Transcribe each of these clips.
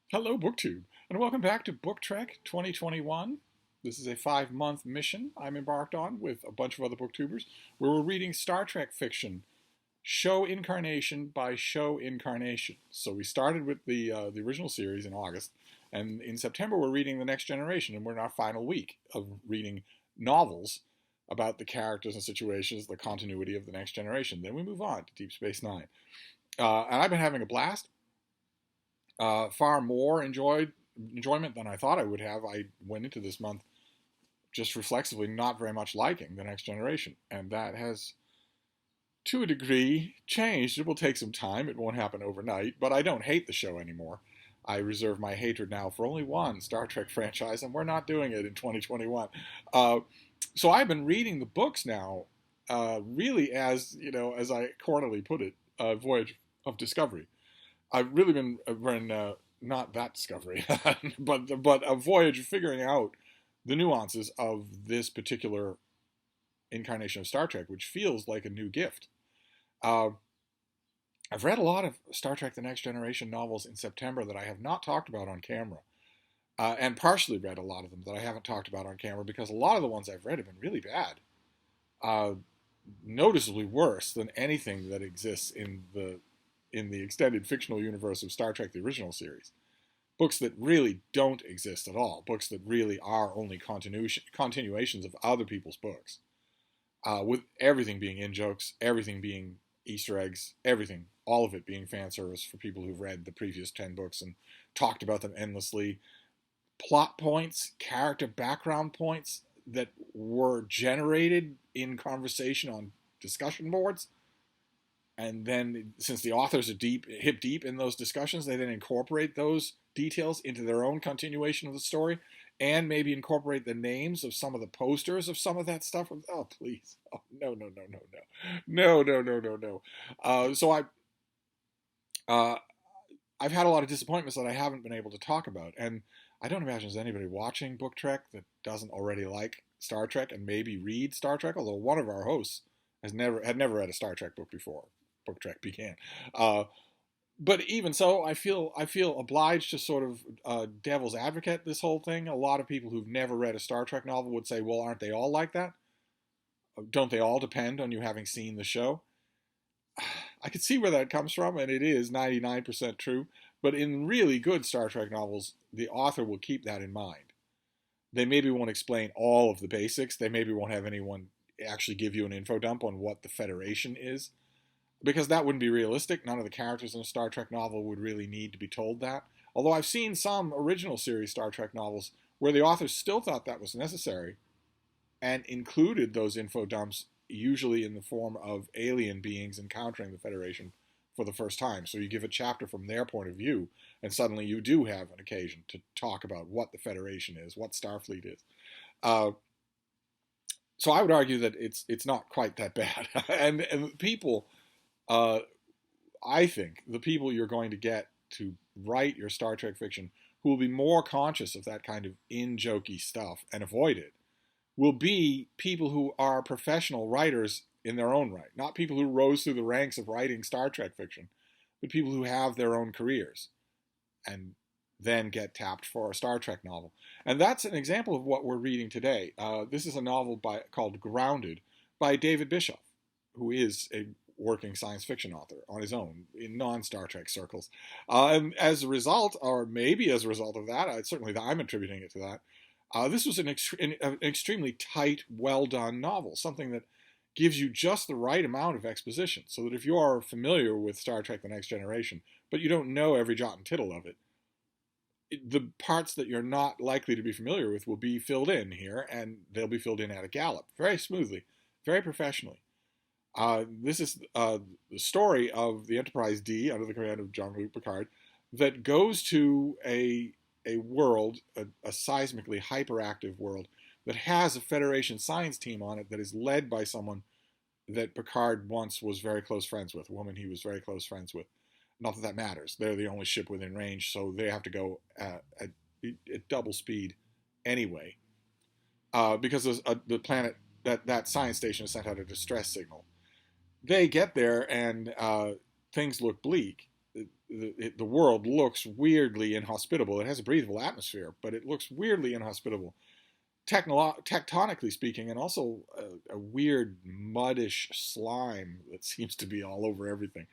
Hello, BookTube, and welcome back to BookTrek 2021. This is a 5-month mission I'm embarked on with a bunch of other booktubers, where we're reading Star Trek fiction, show incarnation by show incarnation. So we started with the original series in August, and in September we're reading The Next Generation, and we're in our final week of reading novels about the characters and situations, the continuity of The Next Generation. Then we move on to Deep Space Nine. And I've been having a blast. Far more enjoyment than I thought I would have. I went into this month just reflexively not very much liking The Next Generation, and that has, to a degree, changed. It will take some time. It won't happen overnight, but I don't hate the show anymore. I reserve my hatred now for only one Star Trek franchise, and we're not doing it in 2021. So I've been reading the books now, really as I cordially put it, a voyage of discovery. I've really been not that discovery, but a voyage of figuring out the nuances of this particular incarnation of Star Trek, which feels like a new gift. Uh, I've read a lot of Star Trek: The Next Generation novels in September that I have not talked about on camera, and partially read a lot of them that I haven't talked about on camera because a lot of the ones I've read have been really bad, uh, noticeably worse than anything that exists in the extended fictional universe of Star Trek, the original series. Books that really don't exist at all. Books that really are only continuations of other people's books. With everything being in-jokes, everything being Easter eggs, everything, all of it being fan service for people who've read the previous 10 books and talked about them endlessly. Plot points, character background points that were generated in conversation on discussion boards, and then since the authors are hip deep in those discussions, they then incorporate those details into their own continuation of the story, and maybe incorporate the names of some of the posters of some of that stuff. Oh, please! Oh, no, no, no, no, no, no, no, no, no, no. So uh, I've had a lot of disappointments that I haven't been able to talk about, and I don't imagine there's anybody watching BookTrek that doesn't already like Star Trek and maybe read Star Trek. Although one of our hosts had never read a Star Trek book before BookTrek began. But even so, I feel obliged to sort of devil's advocate this whole thing. A lot of people who've never read a Star Trek novel would say, "Well, aren't they all like that? Don't they all depend on you having seen the show?" I could see where that comes from, and it is 99% true. But in really good Star Trek novels, the author will keep that in mind. They maybe won't explain all of the basics. They maybe won't have anyone actually give you an info dump on what the Federation is, because that wouldn't be realistic. None of the characters in a Star Trek novel would really need to be told that. Although I've seen some original series Star Trek novels where the authors still thought that was necessary and included those info dumps, usually in the form of alien beings encountering the Federation for the first time. So you give a chapter from their point of view, and suddenly you do have an occasion to talk about what the Federation is, what Starfleet is. Uh, so I would argue that it's not quite that bad, and people, uh, I think the people you're going to get to write your Star Trek fiction who will be more conscious of that kind of in-jokey stuff and avoid it will be people who are professional writers in their own right. Not people who rose through the ranks of writing Star Trek fiction, but people who have their own careers and then get tapped for a Star Trek novel. And that's an example of what we're reading today. This is a novel called Grounded by David Bischoff, who is a working science fiction author on his own in non-Star Trek circles. And as a result, or maybe as a result of that, certainly I'm attributing it to that, this was an extremely tight, well-done novel, something that gives you just the right amount of exposition, so that if you are familiar with Star Trek: The Next Generation, but you don't know every jot and tittle of it, the parts that you're not likely to be familiar with will be filled in here, and they'll be filled in at a gallop, very smoothly, very professionally. This is the story of the Enterprise D, under the command of Jean-Luc Picard, that goes to a world, a seismically hyperactive world, that has a Federation science team on it that is led by someone that Picard once was very close friends with, a woman he was very close friends with. Not that that matters. They're the only ship within range, so they have to go at double speed anyway, because the planet, that science station has sent out a distress signal. They get there and things look bleak. the world looks weirdly inhospitable. It has a breathable atmosphere, but it looks weirdly inhospitable, tectonically speaking, and also a weird muddish slime that seems to be all over everything.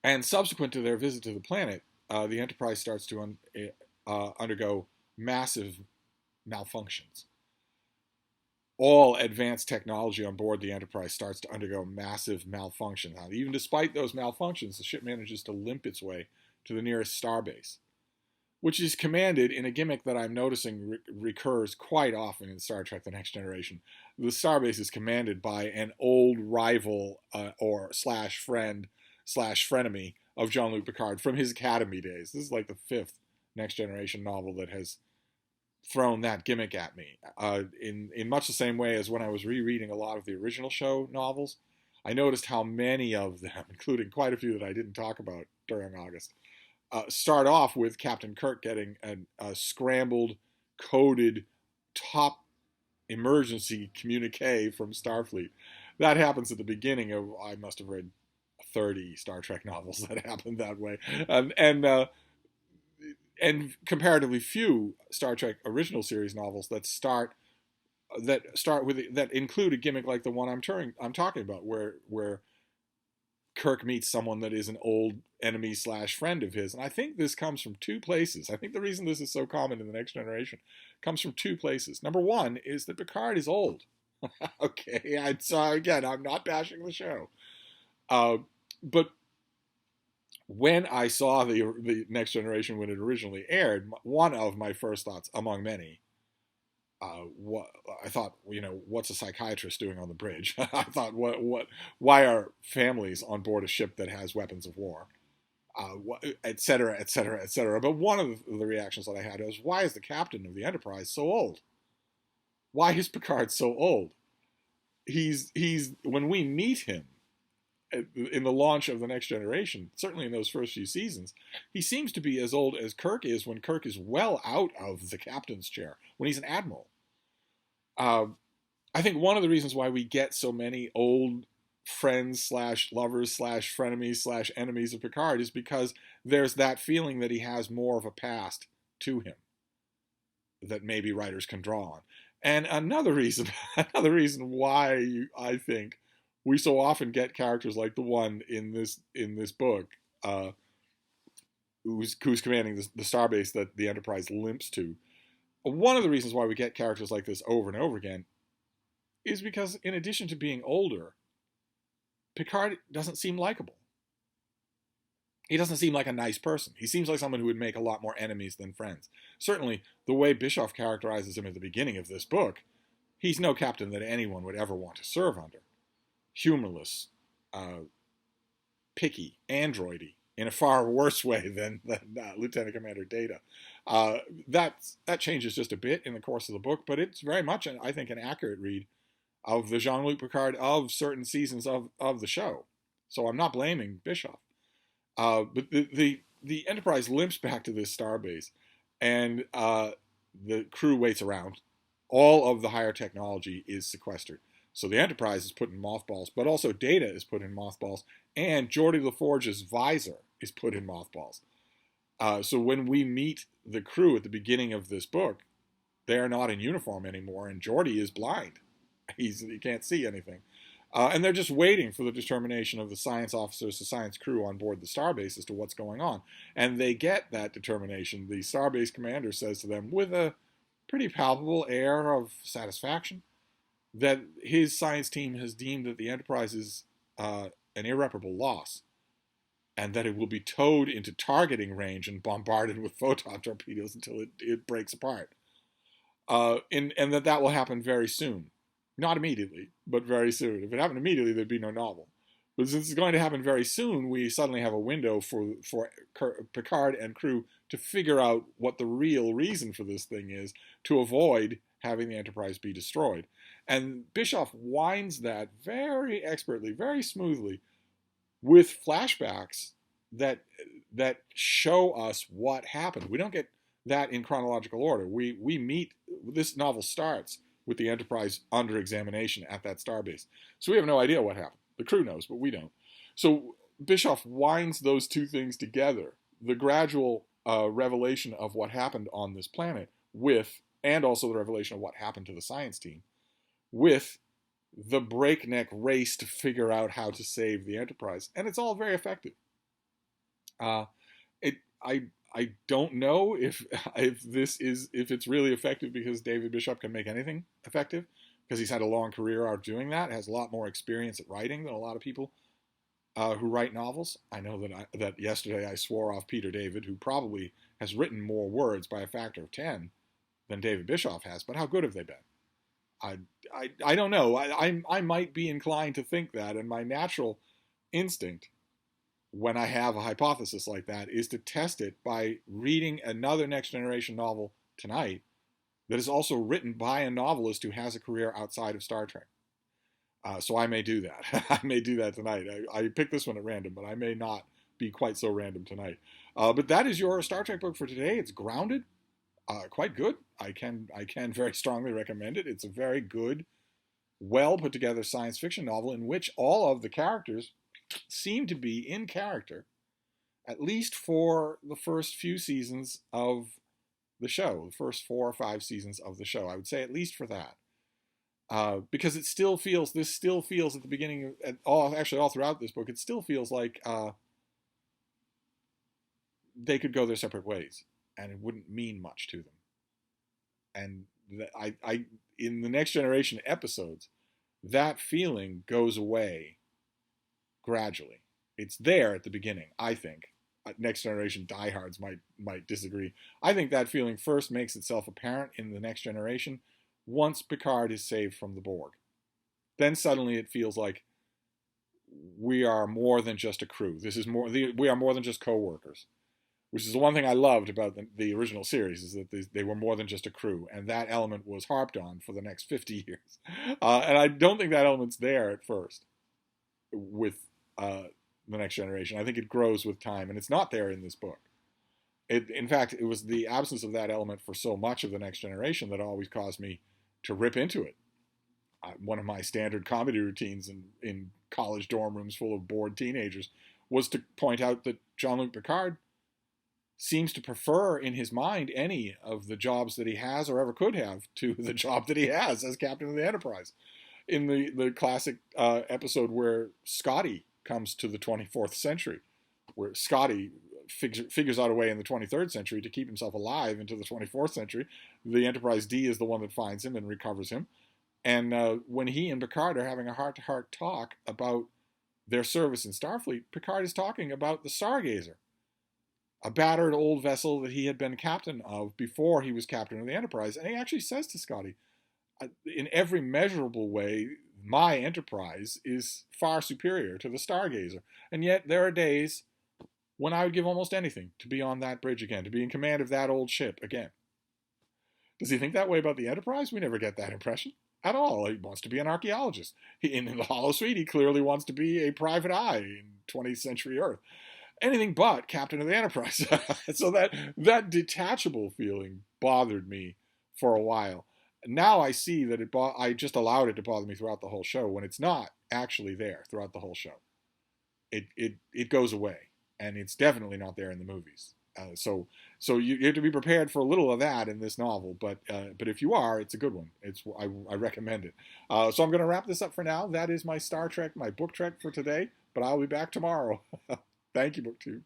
And subsequent to their visit to the planet, the Enterprise starts to undergo massive malfunctions. All advanced technology on board the Enterprise starts to undergo massive malfunction. Now, even despite those malfunctions, the ship manages to limp its way to the nearest starbase, which is commanded in a gimmick that I'm noticing recurs quite often in Star Trek The Next Generation. The starbase is commanded by an old rival or slash friend slash frenemy of Jean-Luc Picard from his Academy days. This is like the 5th Next Generation novel that has thrown that gimmick at me. In much the same way as when I was rereading a lot of the original show novels, I noticed how many of them, including quite a few that I didn't talk about during August, start off with Captain Kirk getting a scrambled, coded, top emergency communique from Starfleet. That happens at the beginning of, I must have read 30 Star Trek novels that happened that way. And comparatively few Star Trek original series novels that include a gimmick like the one I'm talking about, where Kirk meets someone that is an old enemy slash friend of his. And I think this comes from two places. I think the reason this is so common in The Next Generation comes from two places. Number one is that Picard is old. Okay, again, I'm not bashing the show. But when I saw the Next Generation when it originally aired, one of my first thoughts, among many, I thought, what's a psychiatrist doing on the bridge? I thought, why are families on board a ship that has weapons of war? Et cetera, et cetera, et cetera. But one of the reactions that I had was, why is the captain of the Enterprise so old? Why is Picard so old? He's when we meet him in the launch of The Next Generation, certainly in those first few seasons, he seems to be as old as Kirk is when Kirk is well out of the captain's chair, when he's an admiral. I think one of the reasons why we get so many old friends slash lovers slash frenemies slash enemies of Picard is because there's that feeling that he has more of a past to him that maybe writers can draw on. And another reason why I think we so often get characters like the one in this book, who's commanding the starbase that the Enterprise limps to. One of the reasons why we get characters like this over and over again is because, in addition to being older, Picard doesn't seem likable. He doesn't seem like a nice person. He seems like someone who would make a lot more enemies than friends. Certainly, the way Bischoff characterizes him at the beginning of this book, he's no captain that anyone would ever want to serve under. Humorless, picky, androidy, in a far worse way than Lieutenant Commander Data. That changes just a bit in the course of the book, but it's very much, I think, an accurate read of the Jean-Luc Picard of certain seasons of the show. So I'm not blaming Bischoff. But the Enterprise limps back to this starbase, and the crew waits around. All of the higher technology is sequestered. So the Enterprise is put in mothballs, but also Data is put in mothballs, and Geordi LaForge's visor is put in mothballs. So when we meet the crew at the beginning of this book, they are not in uniform anymore, and Geordi is blind. He can't see anything. And they're just waiting for the determination of the science officers, the science crew on board the starbase as to what's going on. And they get that determination. The starbase commander says to them, with a pretty palpable air of satisfaction, that his science team has deemed that the Enterprise is an irreparable loss, and that it will be towed into targeting range and bombarded with photon torpedoes until it breaks apart. And that will happen very soon. Not immediately, but very soon. If it happened immediately, there'd be no novel. But since it's going to happen very soon, we suddenly have a window for Picard and crew to figure out what the real reason for this thing is, to avoid having the Enterprise be destroyed. And Bischoff winds that very expertly, very smoothly, with flashbacks that show us what happened. We don't get that in chronological order. We meet, this novel starts with the Enterprise under examination at that starbase. So we have no idea what happened. The crew knows, but we don't. So Bischoff winds those two things together, the gradual revelation of what happened on this planet and also the revelation of what happened to the science team, with the breakneck race to figure out how to save the Enterprise. And it's all very effective. I don't know if it's really effective because David Bishop can make anything effective, because he's had a long career out doing that, has a lot more experience at writing than a lot of people who write novels. I know that yesterday I swore off Peter David, who probably has written more words by a factor of 10 than David Bischoff has, but how good have they been? I don't know. I might be inclined to think that, and my natural instinct when I have a hypothesis like that is to test it by reading another Next Generation novel tonight that is also written by a novelist who has a career outside of Star Trek. So I may do that. I may do that tonight. I picked this one at random, but I may not be quite so random tonight. But that is your Star Trek book for today. It's grounded, quite good. I can very strongly recommend it. It's a very good, well put together science fiction novel in which all of the characters seem to be in character, at least for the first few seasons of the show, the first 4 or 5 seasons of the show. I would say at least for that. Because this still feels at the beginning, all throughout this book, it still feels like they could go their separate ways, and it wouldn't mean much to them. And I in the Next Generation episodes, that feeling goes away gradually. It's there at the beginning, I think. Next Generation diehards might disagree. I think that feeling first makes itself apparent in the Next Generation once Picard is saved from the Borg. Then suddenly it feels like we are more than just a crew. We are more than just co-workers, which is the one thing I loved about the original series, is that they were more than just a crew, and that element was harped on for the next 50 years. And I don't think that element's there at first with the Next Generation. I think it grows with time, and it's not there in this book. In fact, it was the absence of that element for so much of the Next Generation that always caused me to rip into it. One of my standard comedy routines in college dorm rooms full of bored teenagers was to point out that Jean-Luc Picard seems to prefer in his mind any of the jobs that he has or ever could have to the job that he has as captain of the Enterprise. In the classic episode where Scotty comes to the 24th century, where Scotty figures out a way in the 23rd century to keep himself alive into the 24th century. The Enterprise D is the one that finds him and recovers him. And when he and Picard are having a heart-to-heart talk about their service in Starfleet, Picard is talking about the Stargazer, a battered old vessel that he had been captain of before he was captain of the Enterprise. And he actually says to Scotty, in every measurable way, my Enterprise is far superior to the Stargazer. And yet there are days when I would give almost anything to be on that bridge again, to be in command of that old ship again. Does he think that way about the Enterprise? We never get that impression at all. He wants to be an archaeologist. In the holosuite, he clearly wants to be a private eye in 20th century Earth. Anything but captain of the Enterprise. So that detachable feeling bothered me for a while. Now I see that I just allowed it to bother me throughout the whole show when it's not actually there throughout the whole show. It goes away. And it's definitely not there in the movies. So you have to be prepared for a little of that in this novel. But if you are, it's a good one. I recommend it. So I'm going to wrap this up for now. That is my BookTrek for today. But I'll be back tomorrow. Thank you, BookTube.